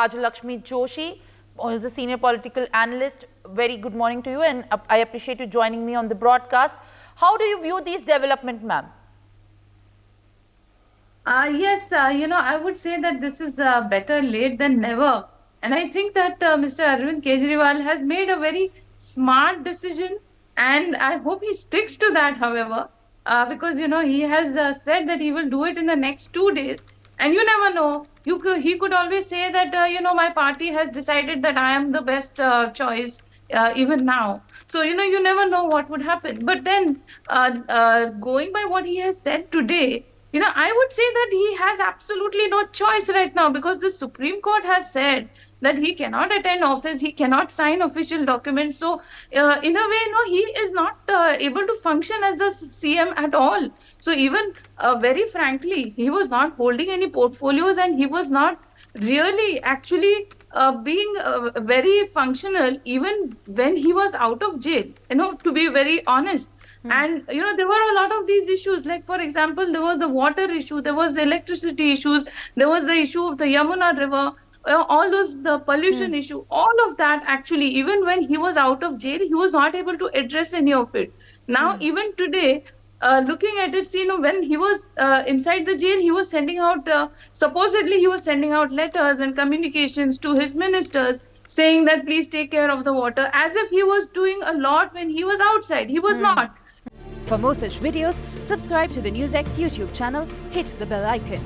Kajal Lakshmi Joshi, who is a senior political analyst. Very good morning to you, and I appreciate you joining me on the broadcast. How do you view these developments, ma'am? Yes, I would say that this is better late than never. And I think that Mr. Arvind Kejriwal has made a very smart decision, and I hope he sticks to that, however, because, he has said that he will do it in the next 2 days. And you never know. He could always say that, my party has decided that I am the best choice. Even now, so you never know what would happen. But then, going by what he has said today, I would say that he has absolutely no choice right now, because the Supreme Court has said that he cannot attend office, he cannot sign official documents. So, in a way, no, he is not able to function as the CM at all. So, even very frankly, he was not holding any portfolios, and he was not really actually being very functional even when he was out of jail, to be very honest. And there were a lot of these issues, like for example, there was the water issue, there was the electricity issues, there was the issue of the Yamuna River, all those, the pollution issue, all of that. Actually, even when he was out of jail, he was not able to address any of it. Now, even today, looking at it, see, when he was inside the jail, he was sending out, supposedly he was sending out letters and communications to his ministers, saying that please take care of the water, as if he was doing a lot when he was outside. He was not. For more such videos, subscribe to the NewsX YouTube channel, hit the bell icon.